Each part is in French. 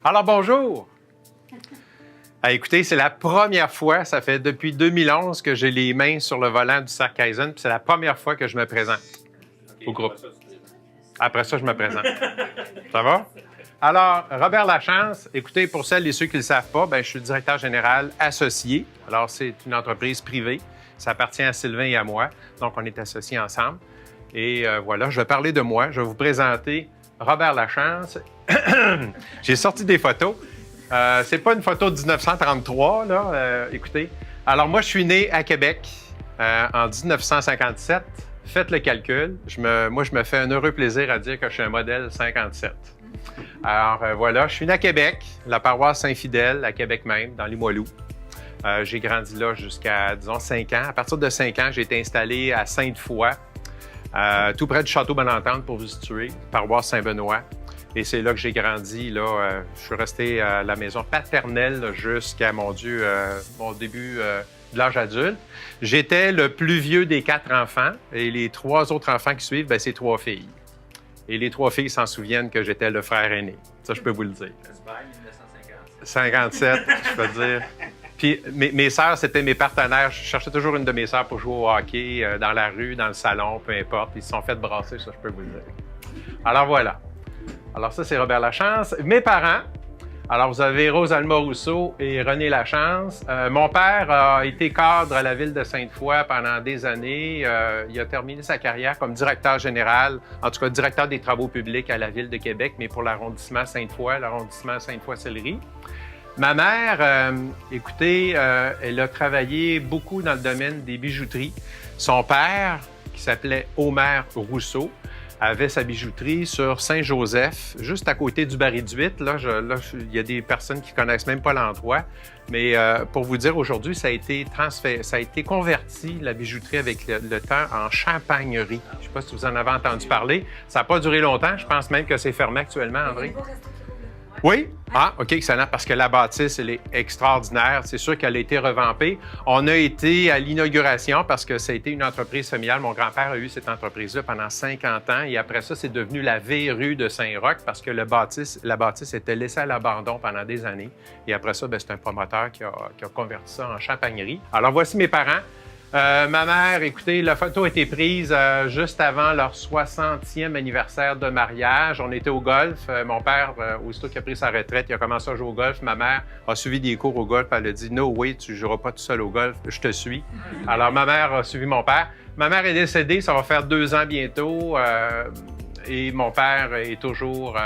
Alors, bonjour! Écoutez, c'est la première fois, ça fait depuis 2011 que j'ai les mains sur le volant du Cercle Kaizen, puis c'est la première fois que je me présente au groupe. Après ça, je me présente. Ça va? Alors, Robert Lachance, écoutez, pour celles et ceux qui ne le savent pas, je suis le directeur général associé. Alors, c'est une entreprise privée. Ça appartient à Sylvain et à moi. Donc, on est associés ensemble. Et voilà, je vais parler de moi. Je vais vous présenter Robert Lachance. J'ai sorti des photos. C'est pas une photo de 1933, là. Écoutez. Alors, moi, je suis né à Québec en 1957. Faites le calcul. Moi, je me fais un heureux plaisir à dire que je suis un modèle 57. Alors, voilà, je suis né à Québec, la paroisse Saint-Fidèle, à Québec même, dans Limoilou. J'ai grandi là jusqu'à, disons, 5 ans. À partir de 5 ans, j'ai été installé à Sainte-Foy, tout près du Château Bonne-Entente, pour vous situer, paroisse Saint-Benoît. Et c'est là que j'ai grandi. Là, je suis resté à la maison paternelle jusqu'à, mon début de l'âge adulte. J'étais le plus vieux des 4 enfants et les 3 autres enfants qui suivent, c'est 3 filles. Et les 3 filles s'en souviennent que j'étais le frère aîné. Ça, je peux vous le dire. 57, je peux dire. Puis mes sœurs, c'était mes partenaires. Je cherchais toujours une de mes sœurs pour jouer au hockey, dans la rue, dans le salon, peu importe. Ils se sont fait brasser, ça, je peux vous le dire. Alors voilà. Alors ça, c'est Robert Lachance. Mes parents, alors vous avez Rose Alma Rousseau et René Lachance. Mon père a été cadre à la ville de Sainte-Foy pendant des années. Il a terminé sa carrière comme directeur général, en tout cas directeur des travaux publics à la ville de Québec, mais pour l'arrondissement Sainte-Foy, l'arrondissement Sainte-Foy-Sillery. Ma mère, écoutez, elle a travaillé beaucoup dans le domaine des bijouteries. Son père, qui s'appelait Omer Rousseau, avait sa bijouterie sur Saint-Joseph, juste à côté du baril d'huître. Là, il y a des personnes qui ne connaissent même pas l'endroit. Mais pour vous dire, aujourd'hui, ça a été converti, la bijouterie, avec le temps, en champagnerie. Je ne sais pas si vous en avez entendu parler. Ça n'a pas duré longtemps. Je pense même que c'est fermé actuellement, André. Oui? Ah, OK, excellent, parce que la bâtisse, elle est extraordinaire. C'est sûr qu'elle a été revampée. On a été à l'inauguration parce que ça a été une entreprise familiale. Mon grand-père a eu cette entreprise-là pendant 50 ans et après ça, c'est devenu la V-Rue de Saint-Roch parce que la bâtisse était laissée à l'abandon pendant des années. Et après ça, c'est un promoteur qui a converti ça en champagnerie. Alors, voici mes parents. Ma mère, écoutez, la photo a été prise juste avant leur 60e anniversaire de mariage. On était au golf. Mon père, aussitôt qu'il a pris sa retraite, il a commencé à jouer au golf. Ma mère a suivi des cours au golf. Elle a dit « No way, tu ne joueras pas tout seul au golf, je te suis ». Alors, ma mère a suivi mon père. Ma mère est décédée, ça va faire 2 ans bientôt. Et mon père est toujours...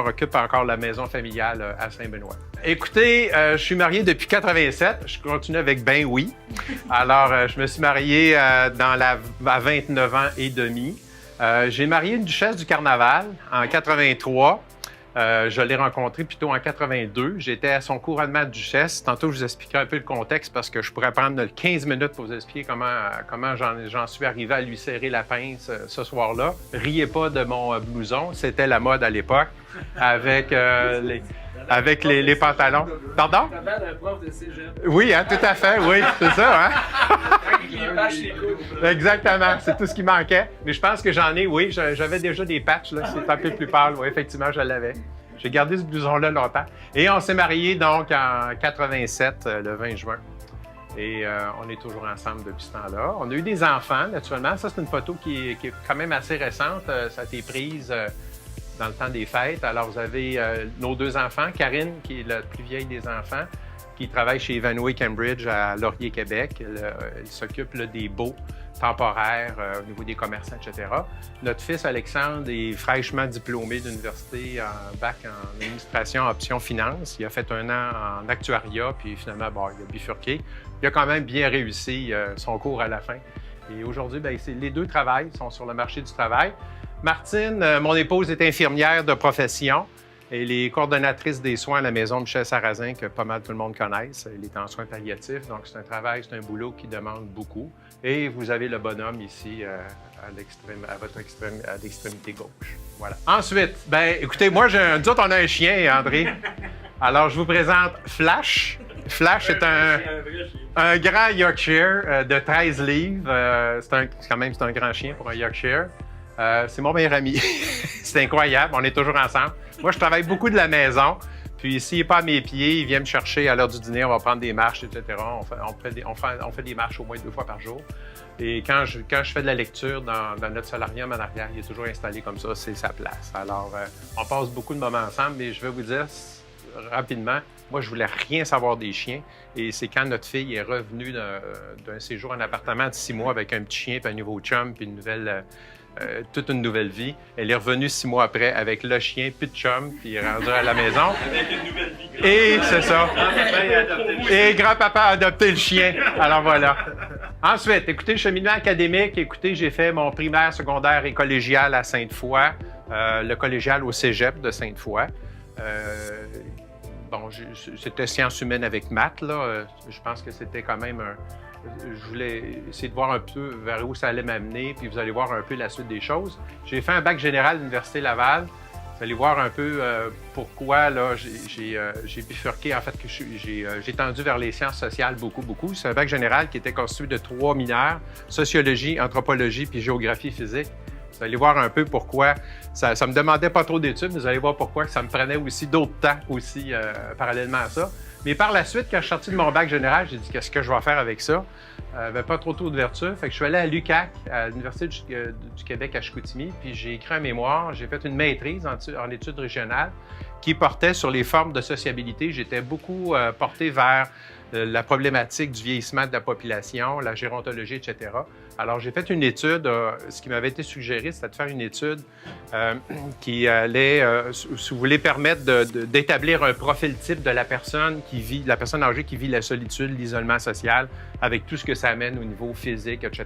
occupe encore la maison familiale à Saint-Benoît. Écoutez, je suis marié depuis 87. Je continue avec ben oui. Alors, je me suis marié à 29 ans et demi. J'ai marié une duchesse du Carnaval en 83. Je l'ai rencontrée plutôt en 82. J'étais à son couronnement de duchesse. Tantôt, je vous expliquerai un peu le contexte parce que je pourrais prendre 15 minutes pour vous expliquer comment j'en suis arrivé à lui serrer la pince ce soir-là. Riez pas de mon blouson. C'était la mode à l'époque avec les pantalons. Pardon? Un prof de cégep. Oui, hein, tout à fait. Oui, c'est ça. Hein? Exactement. C'est tout ce qui manquait. Mais je pense que j'en ai, oui. J'avais déjà des patchs. Là. C'est un peu plus pâle. Oui, effectivement, je l'avais. J'ai gardé ce blouson-là longtemps. Et on s'est mariés donc en 87, le 20 juin. Et on est toujours ensemble depuis ce temps-là. On a eu des enfants, naturellement. Ça, c'est une photo qui est quand même assez récente. Ça a été prise dans le temps des fêtes. Alors, vous avez nos 2 enfants. Karine, qui est la plus vieille des enfants, qui travaille chez Evanway Cambridge à Laurier, Québec. Elle s'occupe des baux temporaires au niveau des commerçants, etc. Notre fils Alexandre est fraîchement diplômé d'université en bac en administration option finance. Il a fait 1 an en actuariat, puis finalement, il a bifurqué. Il a quand même bien réussi son cours à la fin. Et aujourd'hui, les 2 travaillent, sont sur le marché du travail. Martine, mon épouse, est infirmière de profession. Elle est coordonnatrice des soins à la maison Michel Sarrazin, que pas mal tout le monde connaisse. Elle est en soins palliatifs, donc c'est un travail, c'est un boulot qui demande beaucoup. Et vous avez le bonhomme ici à l'extrémité gauche. Voilà. Ensuite, écoutez, nous autres, on a un chien, André. Alors, je vous présente Flash. Flash est un grand Yorkshire de 13 livres. C'est un grand chien pour un Yorkshire. C'est mon meilleur ami. C'est incroyable, on est toujours ensemble. Moi, je travaille beaucoup de la maison. Puis s'il n'est pas à mes pieds, il vient me chercher à l'heure du dîner, on va prendre des marches, etc. On fait des marches au moins 2 fois par jour. Et quand je fais de la lecture dans notre solarium en arrière, il est toujours installé comme ça, c'est sa place. Alors, on passe beaucoup de moments ensemble, mais je vais vous dire rapidement, moi, je voulais rien savoir des chiens. Et c'est quand notre fille est revenue d'un séjour en appartement de 6 mois avec un petit chien, puis un nouveau chum, puis toute une nouvelle vie. Elle est revenue 6 mois après avec le chien, puis de chum, puis est rendue à la maison. Avec une nouvelle vie. Et c'est ça. Et grand-papa a adopté le chien. Alors voilà. Ensuite, écoutez, cheminement académique. Écoutez, j'ai fait mon primaire, secondaire et collégial à Sainte-Foy, le collégial au cégep de Sainte-Foy. C'était sciences humaines avec maths, là. Je pense que c'était quand même je voulais essayer de voir un peu vers où ça allait m'amener, puis vous allez voir un peu la suite des choses. J'ai fait un bac général à l'Université Laval. Vous allez voir un peu pourquoi là j'ai bifurqué, en fait, que j'ai tendu vers les sciences sociales beaucoup. C'est un bac général qui était constitué de 3 mineurs, sociologie, anthropologie puis géographie physique. Vous allez voir un peu pourquoi ça me demandait pas trop d'études, mais vous allez voir pourquoi ça me prenait aussi d'autres temps aussi parallèlement à ça. Mais par la suite, quand je suis sorti de mon bac général, j'ai dit qu'est-ce que je vais faire avec ça? Pas trop d'ouverture. Fait que je suis allé à l'UQAC, à l'Université du Québec à Chicoutimi, puis j'ai écrit un mémoire. J'ai fait une maîtrise en études régionales qui portait sur les formes de sociabilité. J'étais beaucoup porté vers la problématique du vieillissement de la population, la gérontologie, etc. Alors, j'ai fait une étude. Ce qui m'avait été suggéré, c'était de faire une étude qui allait, si vous voulez, permettre d'établir un profil type de la personne âgée qui vit la solitude, l'isolement social, avec tout ce que ça amène au niveau physique, etc.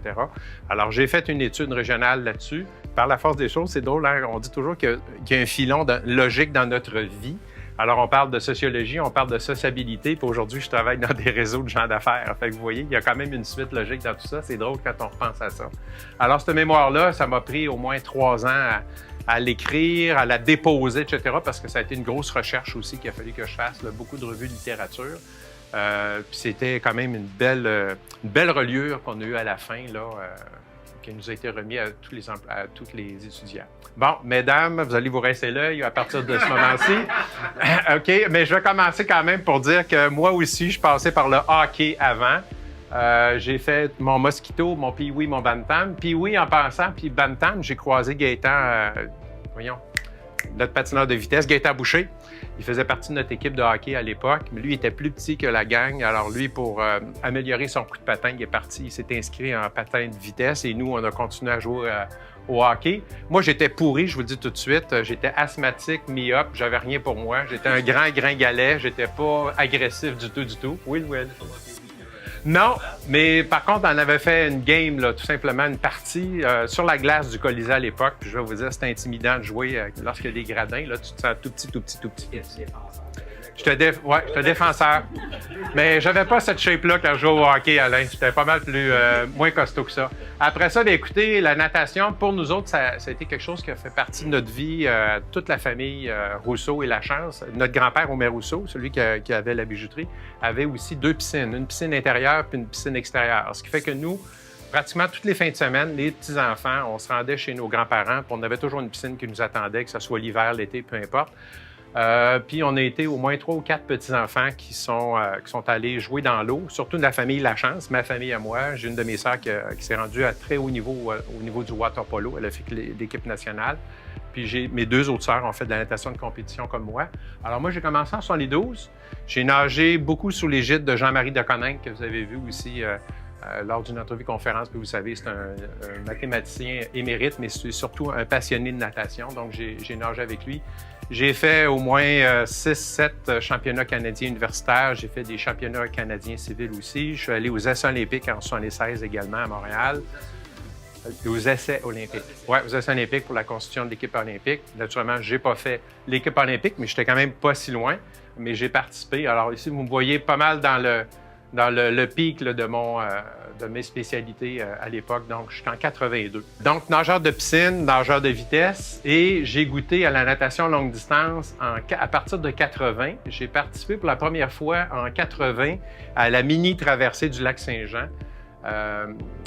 Alors, j'ai fait une étude régionale là-dessus. Par la force des choses, c'est drôle, hein? On dit toujours qu'il y a un filon logique dans notre vie. Alors, on parle de sociologie, on parle de sociabilité, puis aujourd'hui, je travaille dans des réseaux de gens d'affaires. Fait que vous voyez, il y a quand même une suite logique dans tout ça. C'est drôle quand on repense à ça. Alors, cette mémoire-là, ça m'a pris au moins 3 ans à l'écrire, à la déposer, etc., parce que ça a été une grosse recherche aussi qu'il a fallu que je fasse, là, beaucoup de revues de littérature. Puis c'était quand même une belle reliure qu'on a eue à la fin, là, qui nous a été remis à tous les étudiants. Bon, mesdames, vous allez vous rincer l'œil à partir de ce moment-ci. OK, mais je vais commencer quand même pour dire que moi aussi, je passais par le hockey avant. J'ai fait mon mosquito, mon pee-wee, mon bantam. Pee-wee en passant, puis bantam, j'ai croisé Gaétan, notre patineur de vitesse, Gaétan Boucher. Il faisait partie de notre équipe de hockey à l'époque, mais lui, il était plus petit que la gang. Alors lui, pour améliorer son coup de patin, il s'est inscrit en patin de vitesse et nous, on a continué à jouer au hockey. Moi, j'étais pourri, je vous le dis tout de suite. J'étais asthmatique, myope, j'avais rien pour moi. J'étais un grand gringalet, j'étais pas agressif du tout. Will. Non, mais par contre, on avait fait une game, là, tout simplement, une partie sur la glace du Colisée à l'époque. Puis je vais vous dire, c'était intimidant de jouer lorsqu'il y a des gradins. Là, tu te sens tout petit. J'étais défenseur. Mais j'avais pas cette shape-là quand je jouais au hockey, Alain. J'étais pas mal moins costaud que ça. Après ça, bien, écoutez, la natation, pour nous autres, ça a été quelque chose qui a fait partie de notre vie. Toute la famille Rousseau et la chance. Notre grand-père, Omer Rousseau, celui qui avait la bijouterie, avait aussi 2 piscines. Une piscine intérieure puis une piscine extérieure. Ce qui fait que nous, pratiquement toutes les fins de semaine, les petits-enfants, on se rendait chez nos grands-parents. Puis on avait toujours une piscine qui nous attendait, que ce soit l'hiver, l'été, peu importe. Puis on a été au moins 3 ou 4 petits-enfants qui sont allés jouer dans l'eau, surtout de la famille Lachance, ma famille à moi. J'ai une de mes sœurs qui s'est rendue à très haut niveau au niveau du water polo. Elle a fait l'équipe nationale. Puis mes 2 autres sœurs ont fait de la natation de compétition comme moi. Alors moi, j'ai commencé en 72. J'ai nagé beaucoup sous l'égide de Jean-Marie Deconinck, que vous avez vu aussi lors d'une entrevue conférence. Puis vous savez, c'est un mathématicien émérite, mais c'est surtout un passionné de natation. Donc j'ai nagé avec lui. J'ai fait au moins 6-7 championnats canadiens universitaires. J'ai fait des championnats canadiens civils aussi. Je suis allé aux Essais olympiques en 1976 également à Montréal. Aux Essais olympiques. Oui, aux Essais olympiques pour la constitution de l'équipe olympique. Naturellement, je n'ai pas fait l'équipe olympique, mais j'étais quand même pas si loin. Mais j'ai participé. Alors ici, vous me voyez pas mal dans le pic là, de mes spécialités à l'époque. Donc, je suis en 82. Donc, nageur de piscine, nageur de vitesse. Et j'ai goûté à la natation longue distance à partir de 80. J'ai participé pour la première fois en 80 à la mini-traversée du lac Saint-Jean.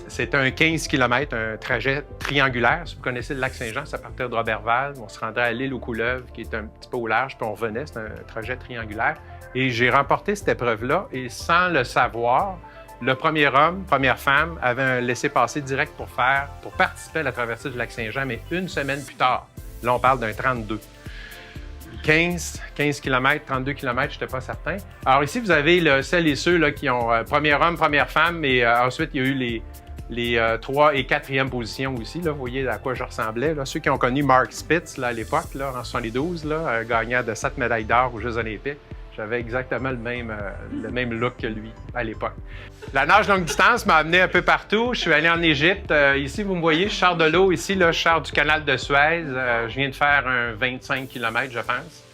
C'était un 15 km, un trajet triangulaire. Si vous connaissez le lac Saint-Jean, ça partait de Roberval. On se rendait à l'île aux Couleuvres, qui est un petit peu au large, puis on revenait. C'était un trajet triangulaire. Et j'ai remporté cette épreuve-là. Et sans le savoir, le premier homme, première femme, avait un laissez-passer direct pour participer à la traversée du lac Saint-Jean, mais une semaine plus tard. Là, on parle d'un 32. 15 km, 32 km, je n'étais pas certain. Alors ici, vous avez celles et ceux là, qui ont premier homme, première femme, mais ensuite, il y a eu les 3 et 4e positions aussi. Là, vous voyez à quoi je ressemblais. Là. Ceux qui ont connu Mark Spitz là, à l'époque, là, en 72, là, gagnant de 7 médailles d'or aux Jeux olympiques. J'avais exactement le même look que lui à l'époque. La nage longue distance m'a amené un peu partout. Je suis allé en Égypte. Ici, vous me voyez, je sors de l'eau. Ici, là, je sors du canal de Suez. Je viens de faire un 25 km, je pense.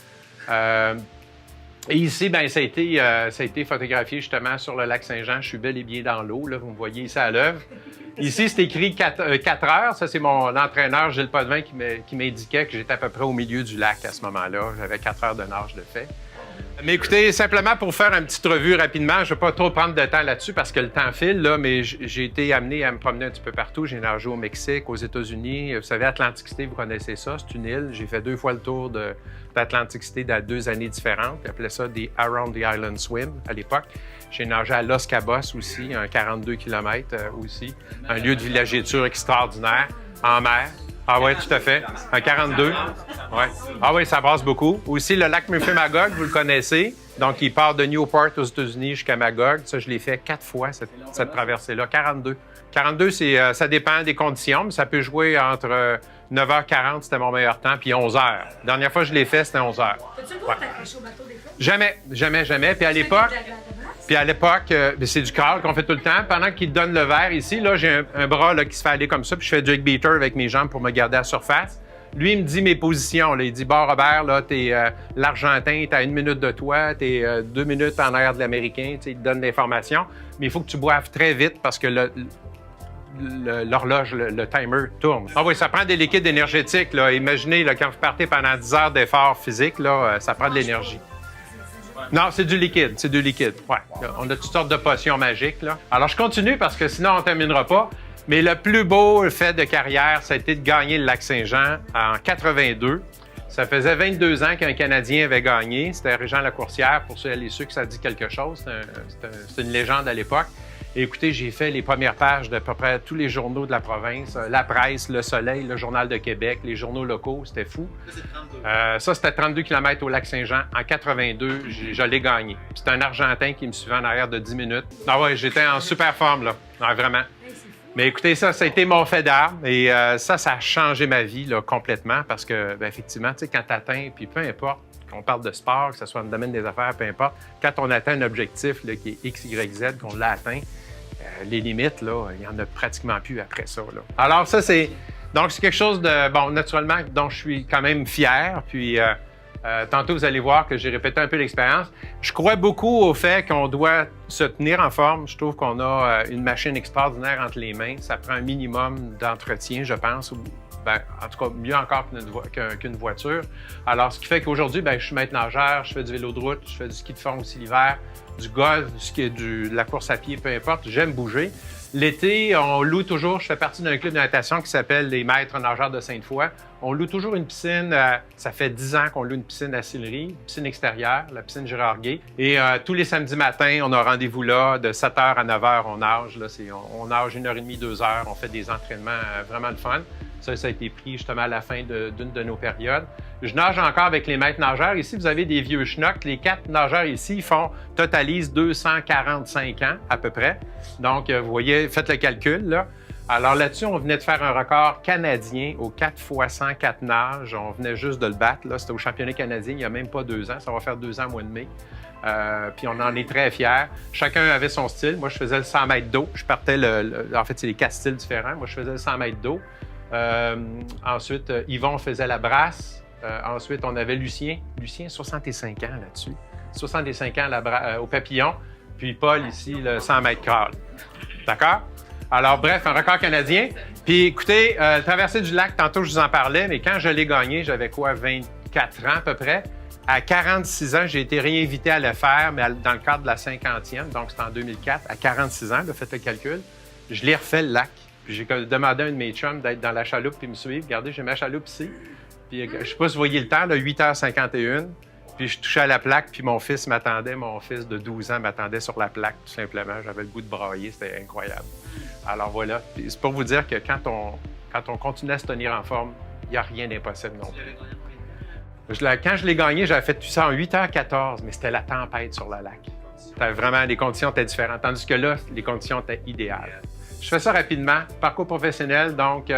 Et ici, bien, ça a été photographié justement sur le lac Saint-Jean. Je suis bel et bien dans l'eau. Là, vous me voyez ici à l'œuvre. Ici, c'est écrit 4 heures. Ça, c'est mon entraîneur, Gilles Potvin, qui m'indiquait que j'étais à peu près au milieu du lac à ce moment-là. J'avais 4 heures de nage de fait. Mais écoutez, simplement pour faire une petite revue rapidement, je ne vais pas trop prendre de temps là-dessus parce que le temps file, là, mais j'ai été amené à me promener un petit peu partout. J'ai nagé au Mexique, aux États-Unis. Vous savez, Atlantic City, vous connaissez ça, c'est une île. J'ai fait 2 fois le tour d'Atlantic City dans 2 années différentes. Ils appelaient ça des Around the Island Swim à l'époque. J'ai nagé à Los Cabos aussi, un 42 km aussi. Un lieu de villégiature extraordinaire, en mer. Ah oui, tout à fait. Un 42. Ouais. Ah oui, ça brasse beaucoup. Aussi, le lac Murphy-Magog, vous le connaissez. Donc, il part de Newport aux États-Unis jusqu'à Magog. Ça, je l'ai fait 4 fois, cette traversée-là. 42. 42, ça dépend des conditions, mais ça peut jouer entre 9h40, c'était mon meilleur temps, puis 11h. La dernière fois que je l'ai fait, c'était 11h. T'as-tu le droit de t'accrocher au bateau des fois? Jamais. Puis à l'époque, c'est du crawl qu'on fait tout le temps. Pendant qu'il te donne le verre ici, là, j'ai un bras là, qui se fait aller comme ça, puis je fais du egg beater avec mes jambes pour me garder à la surface. Lui, il me dit mes positions. Là. Il dit, bon, Robert, là, t'es l'Argentin, t'es à 1 minute de toi, t'es 2 minutes en arrière de l'Américain. Il te donne l'information. Mais il faut que tu boives très vite parce que l'horloge, le timer tourne. Ah oui, ça prend des liquides énergétiques. Là. Imaginez, là, quand vous partez pendant 10 heures d'effort physique, là, ça prend de l'énergie. Non, c'est du liquide. Ouais. On a toutes sortes de potions magiques. Là. Alors, je continue parce que sinon, on ne terminera pas. Mais le plus beau fait de carrière, ça a été de gagner le lac Saint-Jean en 82. Ça faisait 22 ans qu'un Canadien avait gagné. C'était Régent Lacourcière, pour ceux et ceux que ça dit quelque chose. C'est une légende à l'époque. Et écoutez, j'ai fait les premières pages d'à peu près tous les journaux de la province. La Presse, Le Soleil, le Journal de Québec, les journaux locaux, c'était fou. Ça, c'était 32 km au lac Saint-Jean. En 82, je l'ai gagné. C'était un Argentin qui me suivait en arrière de 10 minutes. Ah ouais, j'étais en super forme, là. Ah, vraiment. Mais écoutez, ça a été mon fait d'armes. Et ça a changé ma vie là, complètement parce que, bien, effectivement, tu sais, quand tu atteins, puis peu importe, qu'on parle de sport, que ce soit dans le domaine des affaires, peu importe, quand on atteint un objectif là, qui est X, Y, Z, qu'on l'a atteint, les limites, là, il n'y en a pratiquement plus après ça. Là. Alors ça, c'est quelque chose de, bon, naturellement, dont je suis quand même fier. Puis tantôt, vous allez voir que j'ai répété un peu l'expérience. Je crois beaucoup au fait qu'on doit se tenir en forme. Je trouve qu'on a une machine extraordinaire entre les mains. Ça prend un minimum d'entretien, je pense. Ben, en tout cas, mieux encore qu'une voiture. Alors, ce qui fait qu'aujourd'hui, ben, je suis maître nageur, je fais du vélo de route, je fais du ski de fond aussi l'hiver, du golf, de la course à pied, peu importe. J'aime bouger. L'été, on loue toujours, je fais partie d'un club de natation qui s'appelle les Maîtres nageurs de Sainte-Foy. On loue toujours une piscine, ça fait 10 ans qu'on loue une piscine à Sillery, une piscine extérieure, la piscine Gérard-Gay. Et tous les samedis matins, on a rendez-vous là, de 7h à 9h, on nage. Là, on nage 1h30, 2h, on fait des entraînements vraiment de fun. Ça a été pris justement à la fin d'une de nos périodes. Je nage encore avec les maîtres nageurs. Ici, vous avez des vieux schnocks. Les 4 nageurs ici totalisent 245 ans à peu près. Donc, vous voyez, faites le calcul, là. Alors là-dessus, on venait de faire un record canadien au 4x100 4 nages. On venait juste de le battre. Là. C'était au championnat canadien il n'y a même pas 2 ans. Ça va faire 2 ans au mois de mai. Puis on en est très fiers. Chacun avait son style. Moi, je faisais le 100 mètres d'eau. Je partais en fait, c'est les 4 styles différents. Moi, je faisais le 100 mètres d'eau. Ensuite, Yvon faisait la brasse. Ensuite, on avait Lucien. Lucien, 65 ans là-dessus. 65 ans au papillon. Puis Paul, ici, le 100 mètres crawl. D'accord? Alors, bref, un record canadien. Puis, écoutez, traversée du lac, tantôt, je vous en parlais, mais quand je l'ai gagné, j'avais quoi, 24 ans à peu près. À 46 ans, j'ai été réinvité à le faire, mais dans le cadre de la 50e, donc c'était en 2004, à 46 ans, là, faites le calcul. Je l'ai refait le lac. Puis j'ai demandé à un de mes chums d'être dans la chaloupe puis me suivre. Regardez, j'ai ma chaloupe ici. Puis je sais pas si vous voyez le temps, là, 8h51. Puis je touchais à la plaque, puis mon fils de 12 ans m'attendait sur la plaque, tout simplement. J'avais le goût de brailler, c'était incroyable. Alors voilà, puis c'est pour vous dire que quand on continue à se tenir en forme, il n'y a rien d'impossible non plus. Quand je l'ai gagné, j'avais fait tout ça en 8h14, mais c'était la tempête sur le lac. Les conditions étaient différentes, tandis que là, les conditions étaient idéales. Je fais ça rapidement. Parcours professionnel, donc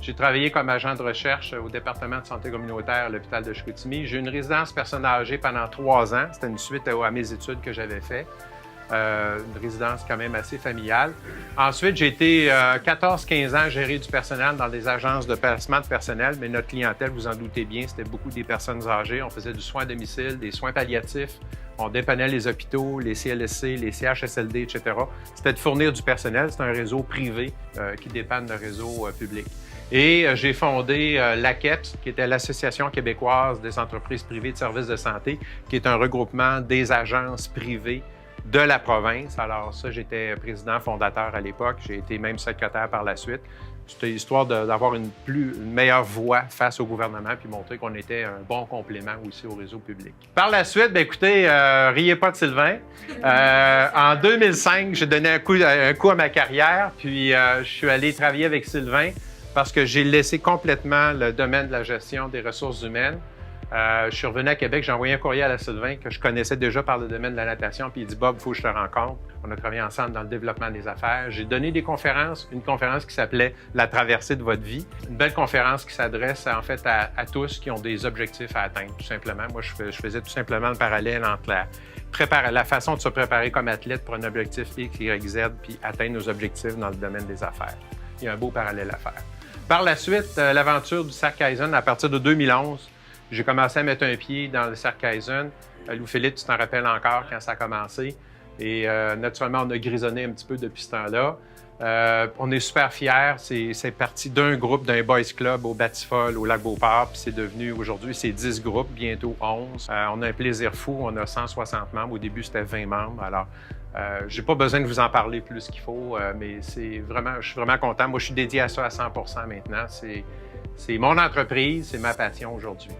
j'ai travaillé comme agent de recherche au département de santé communautaire à l'hôpital de Chicoutimi. J'ai eu une résidence personnes âgées pendant 3 ans. C'était une suite à mes études que j'avais faites. Une résidence quand même assez familiale. Ensuite, j'ai été 14-15 ans gérer du personnel dans des agences de placement de personnel, mais notre clientèle, vous en doutez bien, c'était beaucoup des personnes âgées. On faisait du soin à domicile, des soins palliatifs. On dépannait les hôpitaux, les CLSC, les CHSLD, etc. C'était de fournir du personnel. C'est un réseau privé qui dépanne le réseau public. Et j'ai fondé l'AQEPS, qui était l'Association québécoise des entreprises privées de services de santé, qui est un regroupement des agences privées de la province. Alors ça, j'étais président fondateur à l'époque. J'ai été même secrétaire par la suite. C'était histoire d'avoir une meilleure voix face au gouvernement puis montrer qu'on était un bon complément aussi au réseau public. Par la suite, bien, écoutez, riez pas de Sylvain. En 2005, j'ai donné un coup à ma carrière, puis je suis allé travailler avec Sylvain parce que j'ai laissé complètement le domaine de la gestion des ressources humaines. Je suis revenu à Québec, j'ai envoyé un courriel à Sylvain que je connaissais déjà par le domaine de la natation, puis il dit « Bob, il faut que je te rencontre. » On a travaillé ensemble dans le développement des affaires. J'ai donné des conférences, une conférence qui s'appelait « La traversée de votre vie », une belle conférence qui s'adresse en fait à tous qui ont des objectifs à atteindre, tout simplement. Moi, je faisais tout simplement le parallèle entre la façon de se préparer comme athlète pour un objectif X, Y, Z, puis atteindre nos objectifs dans le domaine des affaires. Il y a un beau parallèle à faire. Par la suite, l'aventure du Cercle Kaizen, à partir de 2011, j'ai commencé à mettre un pied dans le Cercle Kaizen. Louis-Philippe, tu t'en rappelles encore quand ça a commencé. Et naturellement, on a grisonné un petit peu depuis ce temps-là. On est super fiers. C'est parti d'un groupe, d'un boys club au Batifol, au Lac-Beauport. Puis c'est devenu, aujourd'hui, c'est 10 groupes, bientôt 11. On a un plaisir fou. On a 160 membres. Au début, c'était 20 membres. Alors, j'ai pas besoin de vous en parler plus qu'il faut, mais je suis vraiment content. Moi, je suis dédié à ça à 100% maintenant. C'est mon entreprise, c'est ma passion aujourd'hui.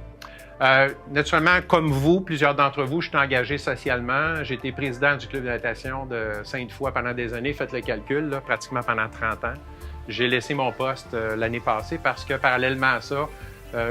Naturellement, comme vous, plusieurs d'entre vous, je suis engagé socialement. J'ai été président du club de natation de Sainte-Foy pendant des années. Faites le calcul, là, pratiquement pendant 30 ans. J'ai laissé mon poste l'année passée parce que, parallèlement à ça,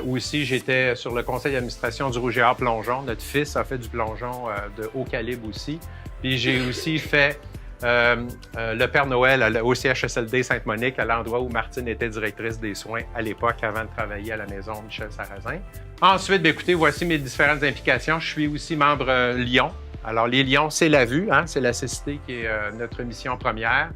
aussi, j'étais sur le conseil d'administration du Rouge et Or Plongeon. Notre fils a fait du plongeon de haut calibre aussi. Puis j'ai aussi fait le Père Noël au CHSLD Sainte-Monique, à l'endroit où Martine était directrice des soins à l'époque, avant de travailler à la maison Michel Sarrazin. Ensuite, bien, écoutez, voici mes différentes implications. Je suis aussi membre Lion. Alors, les Lions, c'est la vue, hein? C'est la cécité qui est notre mission première.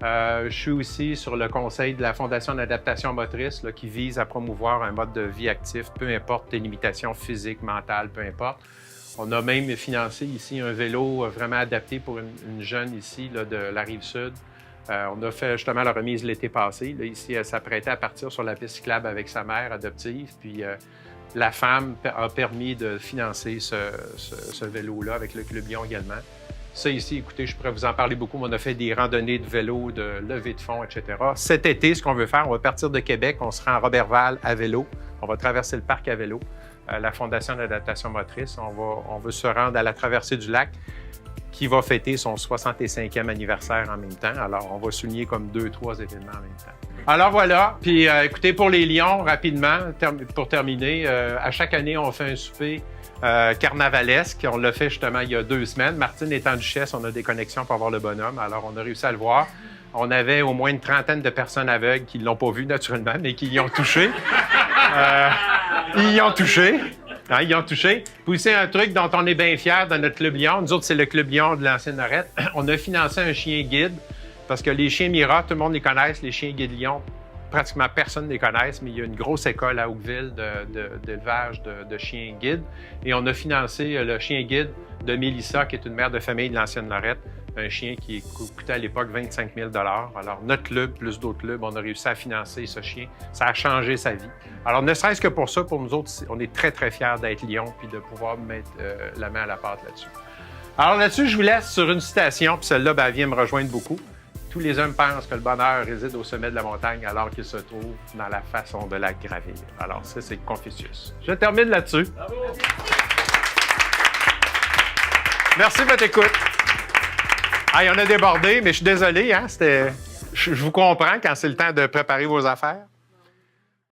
Je suis aussi sur le conseil de la Fondation d'adaptation motrice là, qui vise à promouvoir un mode de vie actif, peu importe tes limitations physiques, mentales, peu importe. On a même financé ici un vélo vraiment adapté pour une jeune ici là, de la Rive-Sud. On a fait justement la remise l'été passé. Là, ici, elle s'apprêtait à partir sur la piste cyclable avec sa mère adoptive. Puis la femme a permis de financer ce vélo-là avec le Club Lion également. Ça ici, écoutez, je pourrais vous en parler beaucoup, mais on a fait des randonnées de vélo, de levée de fonds, etc. Cet été, ce qu'on veut faire, on va partir de Québec, on sera en Roberval à vélo. On va traverser le parc à vélo. La Fondation d'adaptation motrice. On veut se rendre à la traversée du lac qui va fêter son 65e anniversaire en même temps. Alors, on va souligner comme 2-3 événements en même temps. Alors voilà, puis écoutez, pour les Lions, rapidement, pour terminer, à chaque année, on fait un souper carnavalesque. On l'a fait justement il y a 2 semaines. Martine étant duchesse, on a des connexions pour voir le bonhomme. Alors, on a réussi à le voir. On avait au moins une trentaine de personnes aveugles qui ne l'ont pas vu naturellement, mais qui y ont touché. Ils y ont touché. Hein, ils y ont touché. Puis c'est un truc dont on est bien fiers dans notre Club Lion. Nous autres, c'est le Club Lion de l'ancienne Lorette. On a financé un chien guide parce que les chiens Mira, tout le monde les connaît, les chiens guides Lion. Pratiquement personne ne les connaît, mais il y a une grosse école à Oakville d'élevage de chiens guides. Et on a financé le chien guide de Mélissa, qui est une mère de famille de l'ancienne Lorette. Un chien qui coûtait à l'époque 25 000 $. Alors, notre club, plus d'autres clubs, on a réussi à financer ce chien. Ça a changé sa vie. Alors, ne serait-ce que pour ça, pour nous autres, on est très, très fiers d'être Lion puis de pouvoir mettre la main à la pâte là-dessus. Alors, là-dessus, je vous laisse sur une citation, puis celle-là, elle vient me rejoindre beaucoup. Tous les hommes pensent que le bonheur réside au sommet de la montagne alors qu'il se trouve dans la façon de la gravir. Alors ça, c'est Confucius. Je termine là-dessus. Bravo! Merci de votre écoute. Hey, on a débordé, mais je suis désolé. Hein, je vous comprends quand c'est le temps de préparer vos affaires.